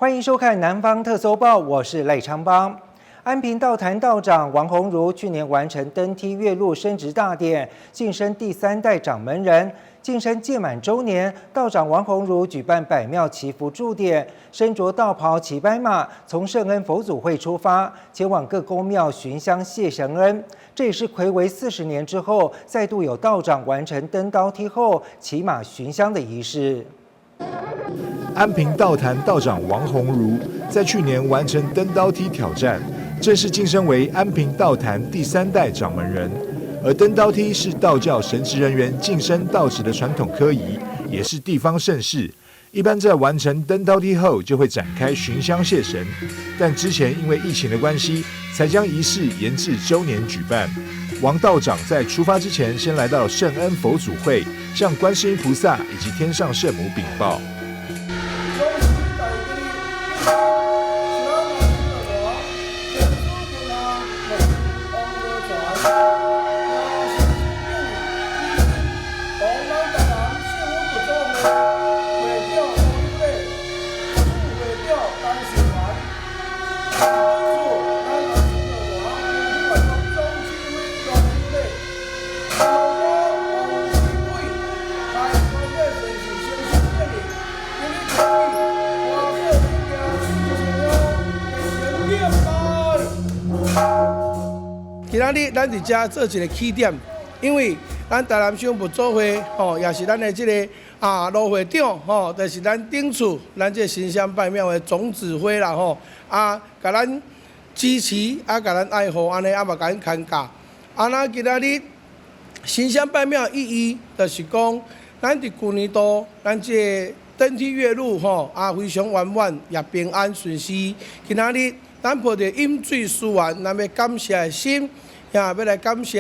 欢迎收看《南方特搜报》，我是赖昌邦。安平道坛道长王鸿儒去年完成登梯月入升职大典，晋升第3代掌门人。晋升届满周年，道长王鸿儒举办百庙祈福祝典，身着道袍骑白马，从圣恩佛祖会出发，前往各宫庙巡香谢神恩。这也是睽违40年之后，再度有道长完成登刀梯后骑马巡香的仪式。安平道坛道长王鸿儒在去年完成登刀梯挑战，正式晋升为安平道坛第3代掌门人。而登刀梯是道教神职人员晋升道职的传统科仪，也是地方盛事。一般在完成登刀梯后，就会展开巡香谢神。但之前因为疫情的关系，才将仪式延至周年举办。王道长在出发之前，先来到圣恩佛祖会，向观世音菩萨以及天上圣母禀报。今仔日咱伫遮做一个起点，因为咱台南省务组会也是咱的这个卢会长就是咱顶厝咱这新乡拜庙的总指挥啦甲咱支持甲咱爱护安尼嘛甲咱牵架。那今仔日新乡拜庙意义就是讲，咱伫去年度咱这登梯月入非常圆满也平安顺遂。今仔日咱抱着饮水思源，咱要感谢的心。要来感谢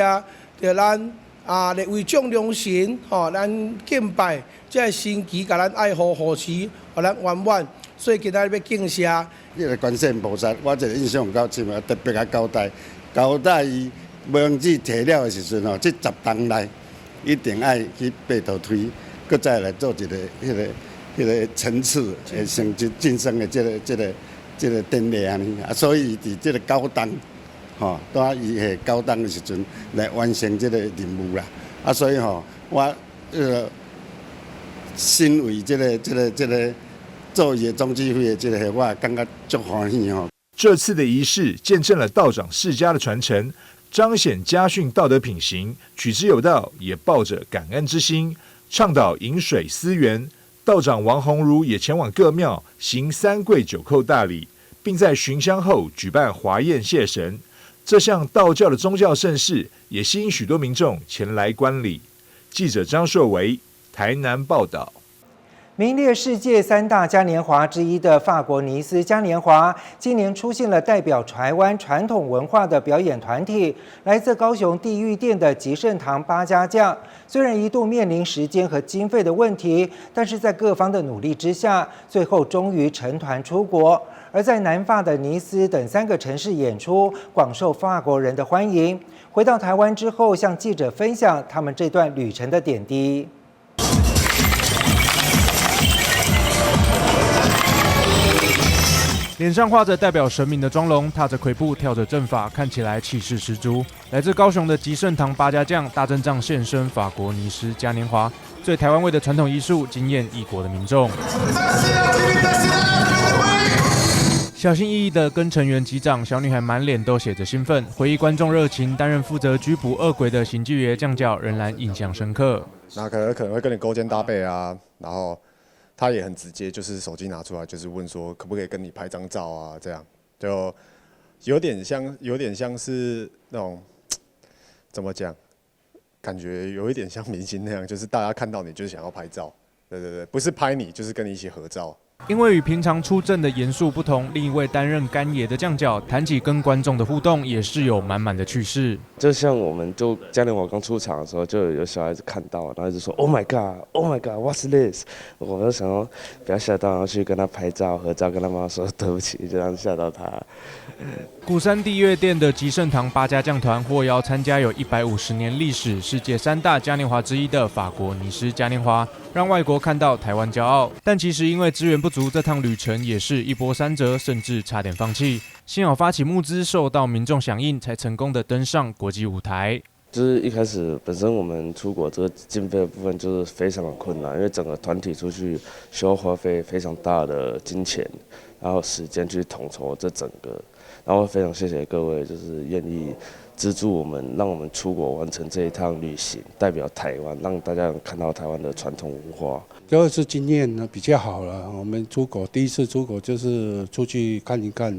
着咱立位众良神咱敬拜这个神奇，甲咱爱护护持，互咱圆满。所以今仔日要敬谢。这个观世音菩萨，我一个印象够深啊，特别甲交代伊无子摕了的时阵这10冬内一定爱去拜头推，搁再来做一个迄个层次的升级晋升的这个典礼安尼所以伫这个9冬。当伊下9冬的时阵来完成这个任务啦，所以我身为这个做业总指挥的这个，我感觉足欢喜这次的仪式见证了道长世家的传承，彰显家训道德品行，取之有道，也抱着感恩之心，倡导饮水思源。道长王鸿儒也前往各庙行3跪9叩大礼，并在巡香后举办华宴谢神。这项道教的宗教盛事也吸引许多民众前来观礼。记者张硕维台南报道。名列世界3大嘉年华之一的法国尼斯嘉年华，今年出现了代表台湾传统文化的表演团体，来自高雄地狱殿的吉圣堂八家将。虽然一度面临时间和经费的问题，但是在各方的努力之下，最后终于成团出国。而在南法的尼斯等3个城市演出，广受法国人的欢迎。回到台湾之后，向记者分享他们这段旅程的点滴。脸上画着代表神明的妆容，踏着魁步，跳着阵法，看起来气势十足。来自高雄的吉圣堂八家将大阵仗现身法国尼斯嘉年华，最台湾味的传统艺术惊艳异国的民众。小心翼翼的跟成员击掌，小女孩满脸都写着兴奋，回忆观众热情。担任负责拘捕恶鬼的刑具爷将教仍然印象深刻。那可能会跟你勾肩搭背啊，然后他也很直接，就是手机拿出来，就是问说可不可以跟你拍张照啊？这样就有点像是那种怎么讲？感觉有一点像明星那样，就是大家看到你就是想要拍照，对，不是拍你，就是跟你一起合照。因为与平常出阵的严肃不同，另一位担任干爷的将角谈起跟观众的互动，也是有满满的趣事。就像我们就嘉年华刚出场的时候，就有小孩子看到，然后就说 "Oh my God, Oh my God, What's this？" 我就想要不要吓到，然后去跟他拍照合照，跟他妈说对不起，就这样吓到他。鼓山地乐殿的吉圣堂八家将团获邀参加有150年历史、世界3大嘉年华之一的法国尼斯嘉年华，让外国看到台湾骄傲。但其实因为资源不族这趟旅程也是一波三折，甚至差点放弃。幸好发起募资受到民众响应，才成功的登上国际舞台。就是一开始本身我们出国这个经费的部分就是非常的困难，因为整个团体出去需要花费非常大的金钱，然后时间去统筹这整个，然后非常谢谢各位就是愿意资助我们，让我们出国完成这一趟旅行，代表台湾，让大家看到台湾的传统文化。第二次经验呢比较好了，我们出国第一次出国就是出去看一看，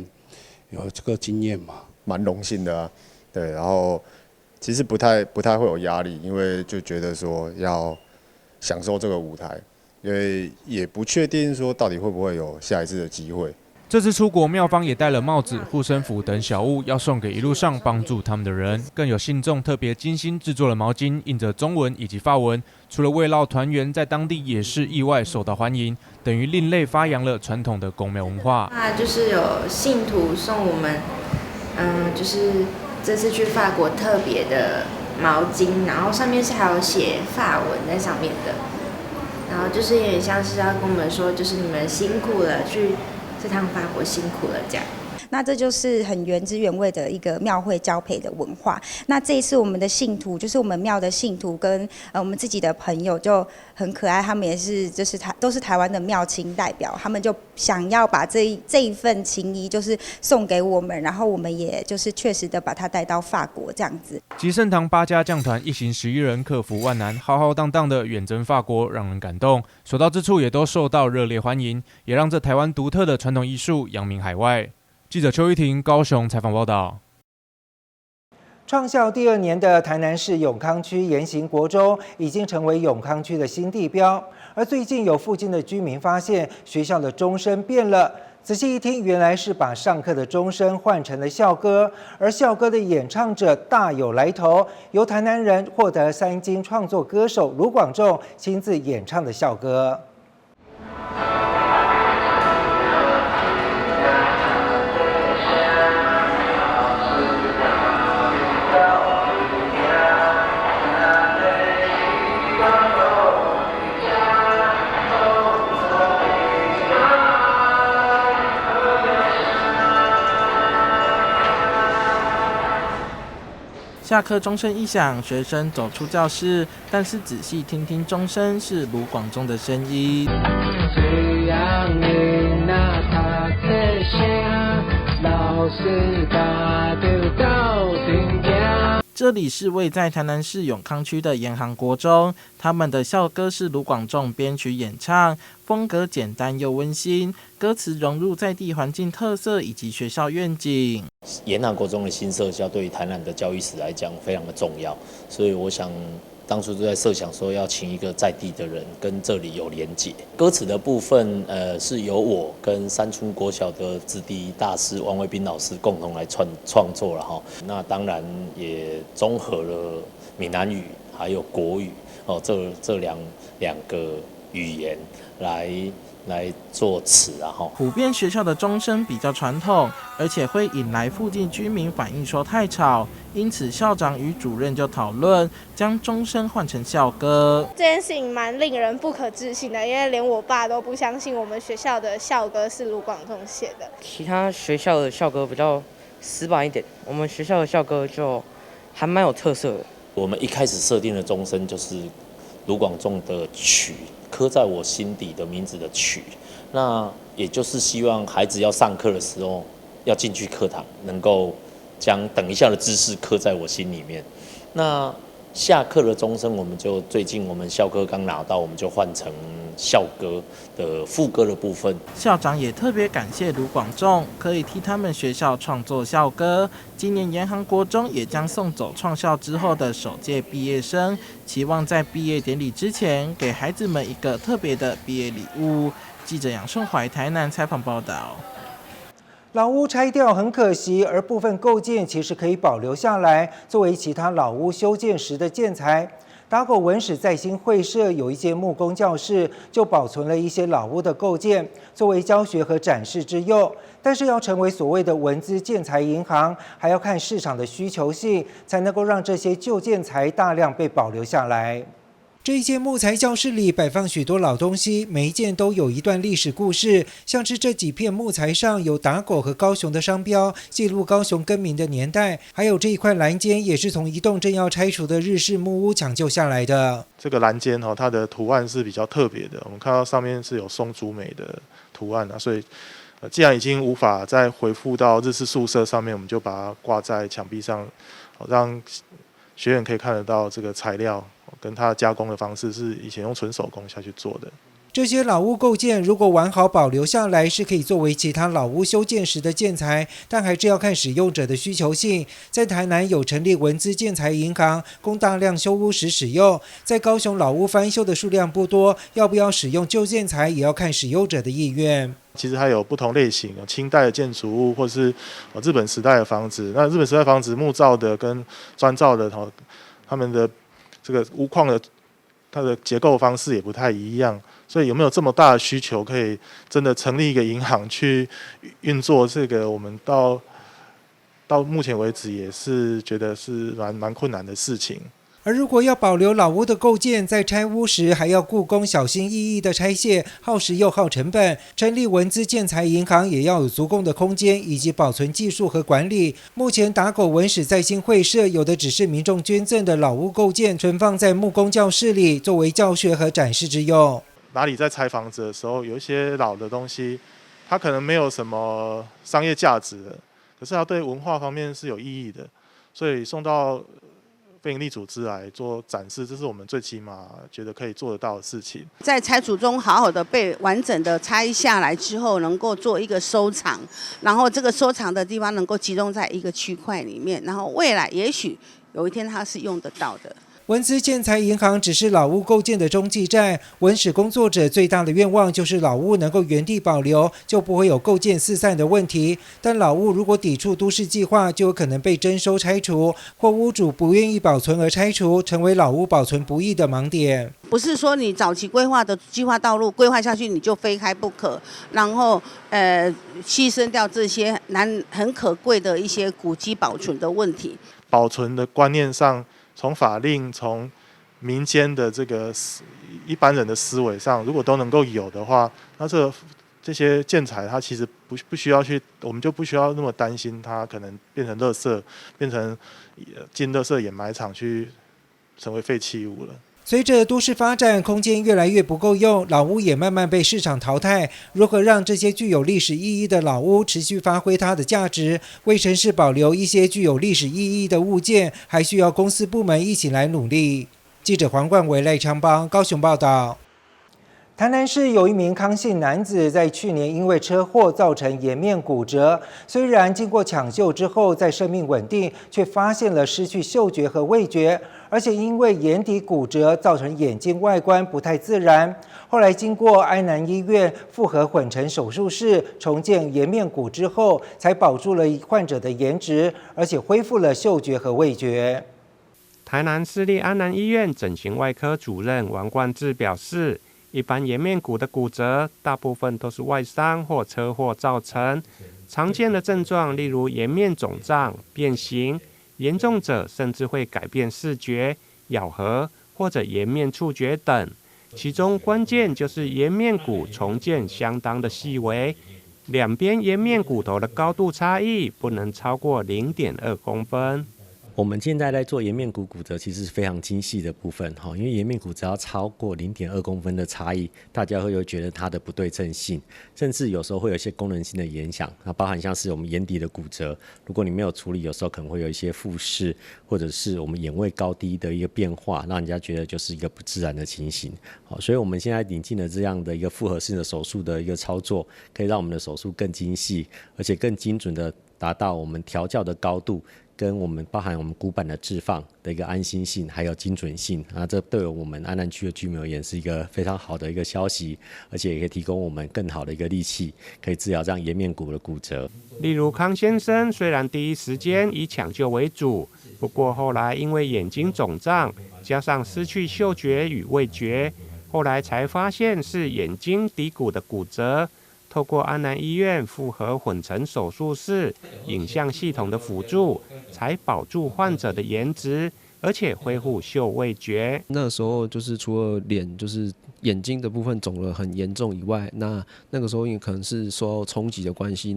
有这个经验嘛，蛮荣幸的啊，对，然后。其实不太会有压力，因为就觉得说要享受这个舞台，因为也不确定说到底会不会有下一次的机会。这次出国，妙方也带了帽子、护身符等小物，要送给一路上帮助他们的人。更有信众特别精心制作了毛巾，印着中文以及法文。除了慰劳团员，在当地也是意外受到欢迎，等于另类发扬了传统的公庙文化。就是有信徒送我们，就是这次去法国特别的毛巾，然后上面是还有写法文在上面的，然后就是有点像是要跟我们说，就是你们辛苦了，去这趟法国辛苦了这样。那这就是很原汁原味的一个庙会交配的文化。那这一次我们的信徒，就是我们庙的信徒跟我们自己的朋友就很可爱，他们也是就是都是台湾的庙亲代表，他们就想要把这一份情谊就是送给我们，然后我们也就是确实的把它带到法国这样子。吉圣堂八家将团一行11人克服万难，浩浩荡荡的远征法国，让人感动。所到之处也都受到热烈欢迎，也让这台湾独特的传统艺术扬名海外。记者邱依婷高雄采访报道。创校第2年的台南市永康区延行国中已经成为永康区的新地标，而最近有附近的居民发现学校的钟声变了，仔细一听，原来是把上课的钟声换成了校歌，而校歌的演唱者大有来头，由台南人获得3金创作歌手卢广仲亲自演唱的校歌。下课钟声一响，学生走出教室，但是仔细听听钟声，是卢广仲的声音。这里是位在台南市永康区的延行国中，他们的校歌是卢广仲编曲演唱，风格简单又温馨，歌词融入在地环境特色以及学校愿景。延行国中的新社校对于台南的教育史来讲非常的重要，所以我想当初就在设想说要请一个在地的人跟这里有连结。歌词的部分，是由我跟三村国小的子弟大师王维斌老师共同来创作了哈。那当然也综合了闽南语还有国语哦，这两个语言来做词啊哈。普遍学校的钟声比较传统，而且会引来附近居民反映说太吵，因此校长与主任就讨论将钟声换成校歌。这件事情蛮令人不可置信的，因为连我爸都不相信我们学校的校歌是卢广仲写的。其他学校的校歌比较死板一点，我们学校的校歌就还蛮有特色的。我们一开始设定的钟声就是卢广仲的曲，刻在我心底的名字的曲，那也就是希望孩子要上课的时候，要进去课堂，能够将等一下的知识刻在我心里面。那下课的钟声，我们就最近我们校歌刚拿到，我们就换成校歌的副歌的部分。校长也特别感谢卢广仲，可以替他们学校创作校歌。今年延行国中也将送走创校之后的首届毕业生，期望在毕业典礼之前，给孩子们一个特别的毕业礼物。记者杨胜怀台南采访报道。老屋拆掉很可惜，而部分构件其实可以保留下来，作为其他老屋修建时的建材。打狗文史在新会社有一间木工教室，就保存了一些老屋的构件，作为教学和展示之用。但是要成为所谓的文资建材银行，还要看市场的需求性，才能够让这些旧建材大量被保留下来。这一间木材教室里摆放许多老东西，每一件都有一段历史故事。像是这几片木材上有打狗和高雄的商标，记录高雄更名的年代。还有这一块栏间也是从一栋正要拆除的日式木屋抢救下来的。这个栏间它的图案是比较特别的，我们看到上面是有松竹梅的图案啊，所以既然已经无法再回复到日式宿舍上面，我们就把它挂在墙壁上，让学员可以看得到这个材料跟它加工的方式是以前用纯手工下去做的。这些老屋构件如果完好保留下来，是可以作为其他老屋修建时的建材，但还是要看使用者的需求性。在台南有成立文资建材银行，供大量修屋时使用。在高雄老屋翻修的数量不多，要不要使用旧建材，也要看使用者的意愿。其实还有不同类型，清代的建筑物，或是日本时代的房子。那日本时代房子木造的跟砖造的，他们的这个屋况的它的结构方式也不太一样。所以有没有这么大的需求，可以真的成立一个银行去运作这个？我们到目前为止也是觉得是蛮困难的事情。而如果要保留老屋的构件，在拆屋时还要雇工小心翼翼的拆卸，耗时又耗成本。成立文资建材银行也要有足够的空间以及保存技术和管理。目前打狗文史在新会社有的只是民众捐赠的老屋构件，存放在木工教室里，作为教学和展示之用。哪里在拆房子的时候，有一些老的东西，它可能没有什么商业价值的，可是它对文化方面是有意义的，所以送到非营利组织来做展示，这是我们最起码觉得可以做得到的事情。在拆除中好好的被完整的拆下来之后，能够做一个收藏，然后这个收藏的地方能够集中在一个区块里面，然后未来也许有一天它是用得到的。文资建材银行只是老屋构建的中继站，文史工作者最大的愿望就是老屋能够原地保留，就不会有构件四散的问题。但老屋如果抵触都市计划，就有可能被征收拆除，或屋主不愿意保存而拆除，成为老屋保存不易的盲点。不是说你早期规划的计划道路规划下去你就非开不可，然后牺牲掉这些很可贵的一些古迹保存的问题。保存的观念上，从法令、从民间的这个一般人的思维上，如果都能够有的话，那这些建材它其实不需要去，我们就不需要那么担心它可能变成垃圾，变成进垃圾掩埋场去成为废弃物了。随着都市发展，空间越来越不够用，老屋也慢慢被市场淘汰。如何让这些具有历史意义的老屋持续发挥它的价值，为城市保留一些具有历史意义的物件，还需要公司部门一起来努力。记者黄冠维、赖昌邦高雄报道。台南市有一名康姓男子在去年因为车祸造成颜面骨折，虽然经过抢救之后在生命稳定，却发现了失去嗅觉和味觉，而且因为眼底骨折造成眼睛外观不太自然。后来经过安南医院复合混成手术室重建颜面骨之后，才保住了患者的颜值，而且恢复了嗅觉和味觉。台南市立安南医院整形外科主任王冠志表示，一般颜面骨的骨折，大部分都是外伤或车祸造成。常见的症状例如颜面肿胀、变形，严重者甚至会改变视觉、咬合或者颜面触觉等。其中关键就是颜面骨重建相当的细微，两边颜面骨头的高度差异不能超过 0.2 公分。我们现在在做颜面骨骨折，其实是非常精细的部分，因为颜面骨只要超过 0.2 公分的差异，大家会觉得它的不对称性，甚至有时候会有一些功能性的影响，包含像是我们眼底的骨折，如果你没有处理，有时候可能会有一些复视，或者是我们眼位高低的一个变化，让人家觉得就是一个不自然的情形。所以我们现在引进了这样的一个复合式的手术的一个操作，可以让我们的手术更精细，而且更精准的达到我们调教的高度，跟我们包含我们骨板的置放的一个安心性，还有精准性这对我们安南区的居民而言是一个非常好的一个消息，而且也可以提供我们更好的一个利器，可以治疗这样颜面骨的骨折。例如康先生虽然第一时间以抢救为主，不过后来因为眼睛肿胀，加上失去嗅觉与味觉，后来才发现是眼睛底骨的骨折。透过安南医院复合混成手术室影像系统的辅助，才保住患者的颜值，而且恢复嗅味觉。那时候就是除了脸就是眼睛的部分肿了很严重以外，那个时候因为可能是受到冲击的关系，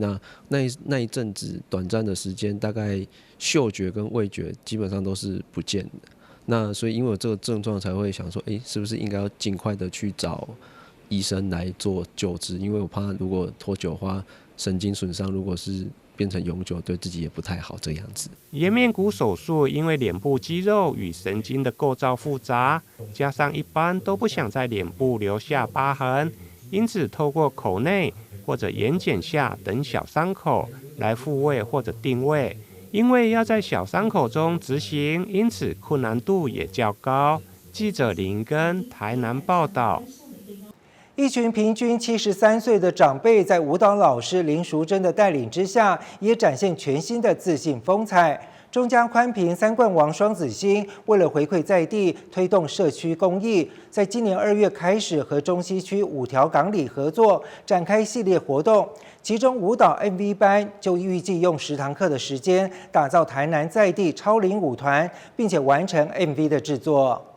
那一阵子短暂的时间，大概嗅觉跟味觉基本上都是不见的。那所以因为有这个症状才会想说，是不是应该要尽快的去找医生来做救治？因为我怕如果拖久的话，神经损伤如果是变成永久，对自己也不太好这样子。颜面骨手术因为脸部肌肉与神经的构造复杂，加上一般都不想在脸部留下疤痕，因此透过口内或者眼睑下等小伤口来复位或者定位。因为要在小伤口中执行，因此困难度也较高。记者林根台南报道。一群平均73岁的长辈，在舞蹈老师林淑珍的带领之下，也展现全新的自信风采。中嘉宽屏3冠王双子星为了回馈在地，推动社区公益，在今年2月开始和中西区5条港里合作，展开系列活动。其中舞蹈 MV 班就预计用10堂课的时间，打造台南在地超龄舞团，并且完成 MV 的制作。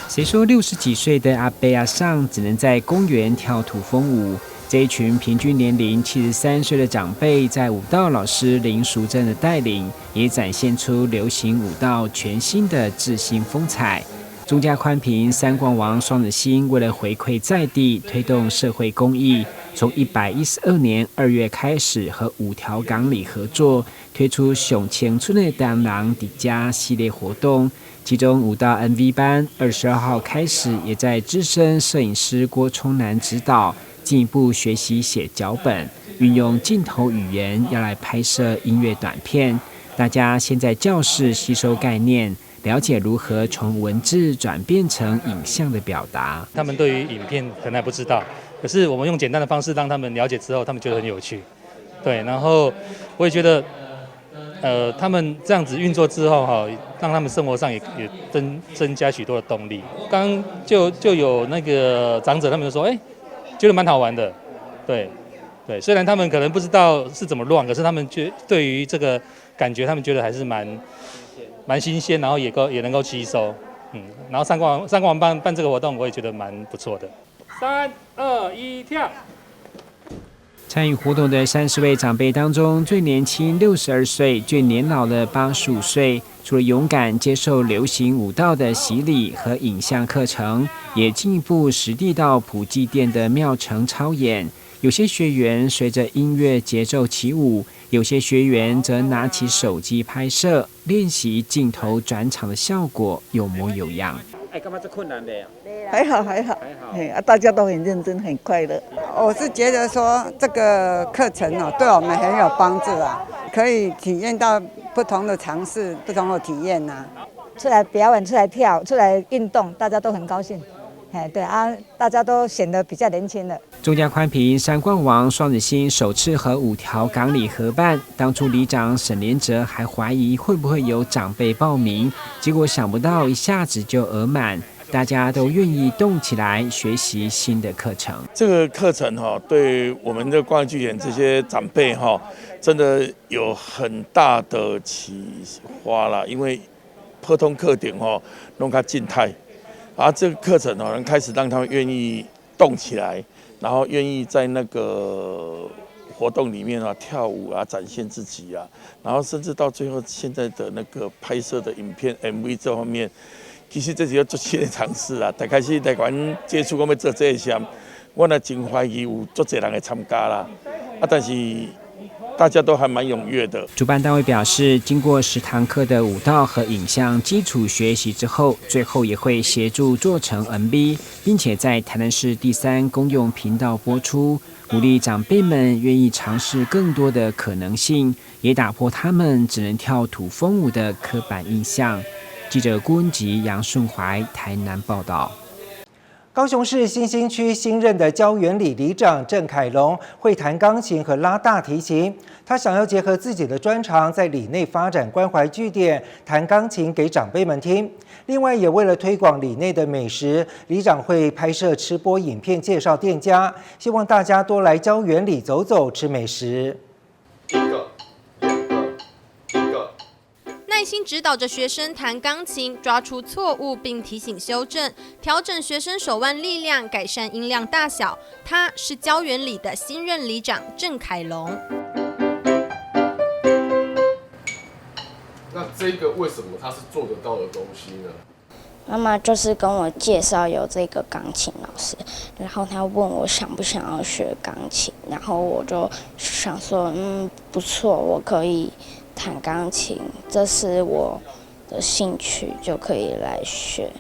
谁说60几岁的阿伯阿桑只能在公园跳土风舞？这一群平均年龄73岁的长辈，在舞蹈老师林淑珍的带领，也展现出流行舞蹈全新的自信风采。中嘉宽屏3冠王双子星为了回馈在地，推动社会公益，从112年2月开始和5条港里合作，推出上青春的当人底家系列活动。其中舞蹈 MV 班22号开始，也在资深摄影师郭冲南指导，进一步学习写脚本，运用镜头语言要来拍摄音乐短片。大家先在教室吸收概念，了解如何从文字转变成影像的表达。他们对于影片可能还不知道，可是我们用简单的方式让他们了解之后，他们觉得很有趣。对，然后我也觉得，他们这样子运作之后哈，让他们生活上也增加许多的动力。刚刚就有那个长者他们就说，觉得蛮好玩的，对，虽然他们可能不知道是怎么乱，可是他们对于这个感觉，他们觉得还是蛮新鲜，然后也能够吸收，然后三冠王办这个活动，我也觉得蛮不错的。3、2、1，跳！参与活动的30位长辈当中，最年轻62岁，最年老的85岁。除了勇敢接受流行舞蹈的洗礼和影像课程，也进一步实地到普济殿的庙城操演。有些学员随着音乐节奏起舞，有些学员则拿起手机拍摄，练习镜头转场的效果，有模有样。干嘛这困难的呀？还好，大家都很认真，很快乐。我是觉得说这个课程对我们很有帮助啊，可以体验到不同的尝试、不同的体验呐。出来表演、出来跳、出来运动，大家都很高兴。对啊，大家都显得比较年轻了。中嘉宽屏3冠王双子星首次和5条港里合办，当初里长沈连哲还怀疑会不会有长辈报名，结果想不到一下子就额满，大家都愿意动起来学习新的课程。这个课程对我们的观剧演这些长辈真的有很大的启发啦，因为普通课程弄较静态。这个课程能开始让他们愿意动起来，然后愿意在那个活动里面跳舞展现自己然后甚至到最后现在的那个拍摄的影片 MV 这方面，其实这是要做新的尝试大开始台湾接触我们做这项，我也真怀疑有足多人会参加啦，但是大家都还蛮踊跃的。主办单位表示，经过10堂课的舞蹈和影像基础学习之后，最后也会协助做成 MV， 并且在台南市第3公用频道播出，鼓励长辈们愿意尝试更多的可能性，也打破他们只能跳土风舞的刻板印象。记者郭文吉、杨顺怀台南报道。高雄市新兴区新任的胶原里里长郑凯龙会弹钢琴和拉大提琴，他想要结合自己的专长，在里内发展关怀据点，弹钢琴给长辈们听。另外，也为了推广里内的美食，里长会拍摄吃播影片介绍店家，希望大家多来胶原里走走，吃美食。心指导着学生弹钢琴，抓出错误并提醒修正，调整学生手腕力量，改善音量大小。他是教园里的新任里长郑凯龙。那这个为什么他是做得到的东西呢？妈妈就是跟我介绍有这个钢琴老师，然后她问我想不想要学钢琴，然后我就想说，不错，我可以弹钢琴，这是我的兴趣，就可以来学，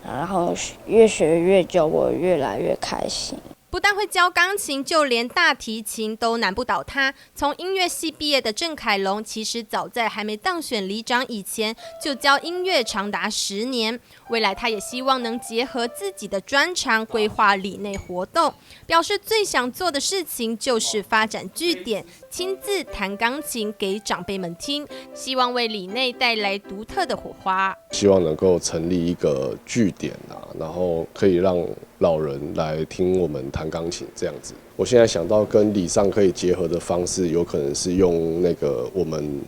然后越学越久，我越来越开心。不但会教钢琴，就连大提琴都难不倒他。从音乐系毕业的郑凯龙，其实早在还没当选里长以前，就教音乐长达10年。未来他也希望能结合自己的专长，规划里内活动。表示最想做的事情就是发展据点，亲自弹钢琴给长辈们听，希望为里内带来独特的火花。希望能够成立一个据点然后可以让老人来听我们弹钢琴这样子。我现在想到跟里上可以结合的方式，有可能是用那个我们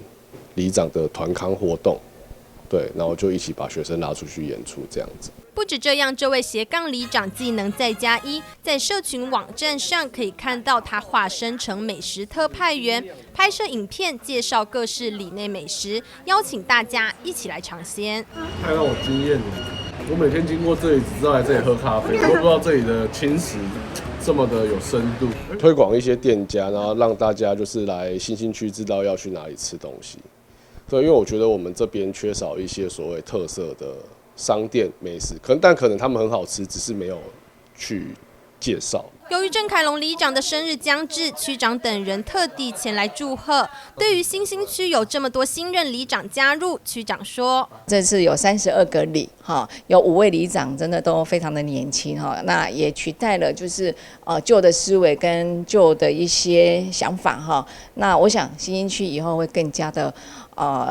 里长的团康活动，对，然后就一起把学生拉出去演出这样子。不止这样，这位斜杠里长技能再加一，在社群网站上可以看到他化身成美食特派员，拍摄影片介绍各式里内美食，邀请大家一起来尝鲜。太让我惊艳了！我每天经过这里，只知道来这里喝咖啡，都不知道这里的轻食这么的有深度。推广一些店家，然后让大家就是来新兴区知道要去哪里吃东西。对，因为我觉得我们这边缺少一些所谓特色的商店美食，但可能他们很好吃，只是没有去介绍。由于郑凯龙里长的生日将至，区长等人特地前来祝贺。对于新兴区有这么多新任里长加入，区长说：“这次有32个里，有5位里长，真的都非常的年轻哈。那也取代了就是旧的思维跟旧的一些想法哈。那我想新兴区以后会更加的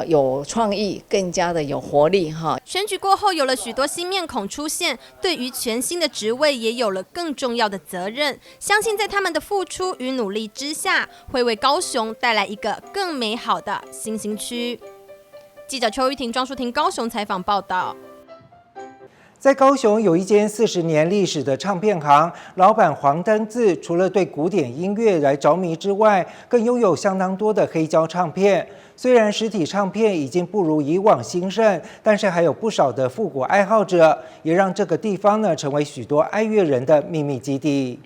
有创意，更加的有活力哈。”选举过后，有了许多新面孔出现，对于全新的职位也有了更重要的责任。相信在他们的付出与努力之下，会为高雄带来一个更美好的新兴区。记者邱玉婷、庄淑婷高雄采访报道。在高雄有一间40年历史的唱片行，老板黄登志除了对古典音乐来着迷之外，更拥有相当多的黑胶唱片。虽然实体唱片已经不如以往兴盛，但是还有不少的复古爱好者，也让这个地方呢成为许多爱乐人的秘密基地。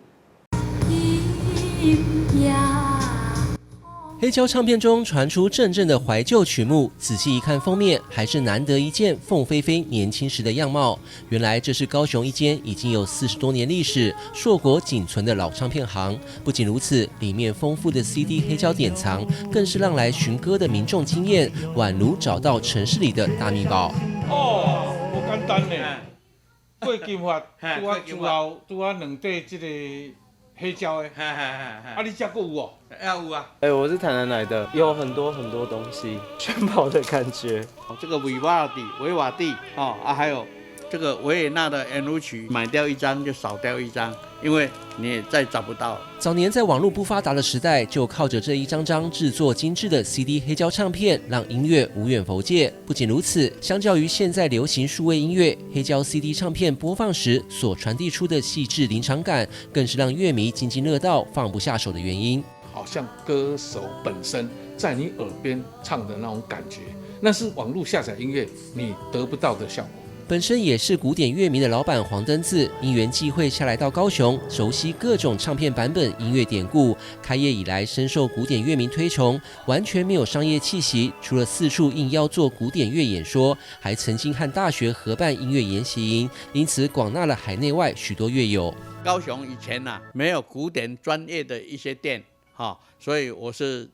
黑胶唱片中传出阵阵的怀旧曲目，仔细一看封面，还是难得一见凤飞飞年轻时的样貌。原来这是高雄一间已经有40多年历史、硕果仅存的老唱片行。不仅如此，里面丰富的 CD 黑胶典藏，更是让来寻歌的民众惊艳，宛如找到城市里的大秘宝。哦，不简单呢。过金发，拄啊2块这个黑胶的，你这个有哦？有啊。我是台南来的，有很多很多东西，炫跑的感觉。这个维瓦蒂还有这个维也纳的 N 曲，买掉一张就少掉一张，因为你也再找不到。早年在网络不发达的时代，就靠着这一张张制作精致的 CD 黑胶唱片，让音乐无远弗届。不仅如此，相较于现在流行数位音乐，黑胶 CD 唱片播放时所传递出的细致临场感，更是让乐迷津津乐道、放不下手的原因。好像歌手本身在你耳边唱的那种感觉，那是网络下载音乐你得不到的效果。本身也是古典乐迷的老板黄登志，因缘际会下来到高雄，熟悉各种唱片版本、音乐典故。开业以来深受古典乐迷推崇，完全没有商业气息。除了四处应邀做古典乐演说，还曾经和大学合办音乐研习营，因此广纳了海内外许多乐友。高雄以前没有古典专业的一些店，所以我是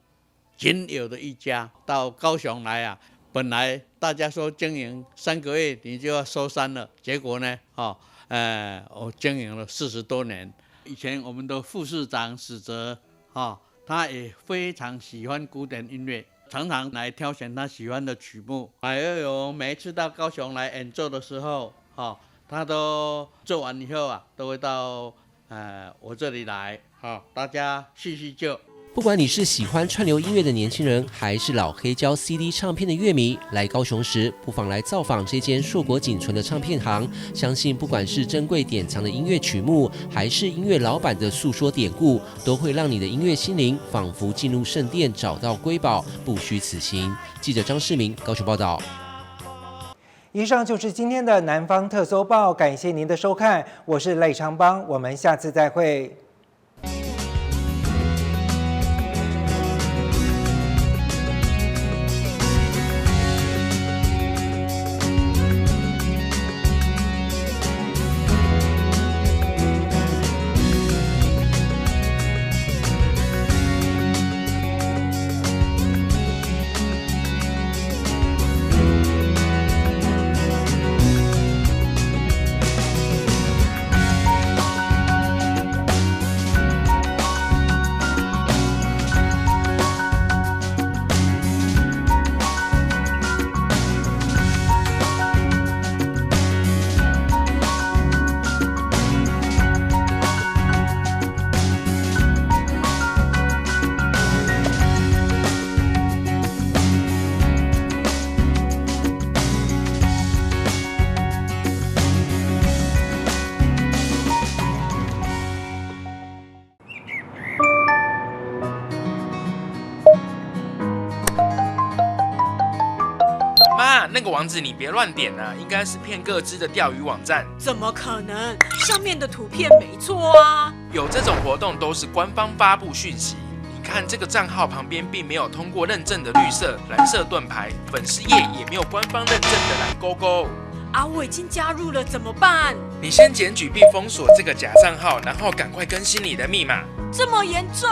仅有的一家。到高雄来本来大家说经营3个月你就要收山了，结果呢，我经营了40多年。以前我们的副市长史哲，他也非常喜欢古典音乐，常常来挑选他喜欢的曲目。还有每一次到高雄来演奏的时候，他都做完以后都会到我这里来，大家叙叙旧。不管你是喜欢串流音乐的年轻人，还是老黑胶 CD 唱片的乐迷，来高雄时不妨来造访这间硕果仅存的唱片行。相信不管是珍贵典藏的音乐曲目，还是音乐老板的诉说典故，都会让你的音乐心灵仿佛进入圣殿，找到瑰宝，不虚此行。记者张世明高雄报道。以上就是今天的南方特搜报，感谢您的收看，我是赖昌邦，我们下次再会。那个网址你别乱点啊，应该是骗个资的钓鱼网站。怎么可能？上面的图片没错啊。有这种活动都是官方发布讯息。你看这个账号旁边并没有通过认证的绿色、蓝色盾牌，粉丝页也没有官方认证的蓝勾勾。啊，我已经加入了，怎么办？你先检举并封锁这个假账号，然后赶快更新你的密码。这么严重？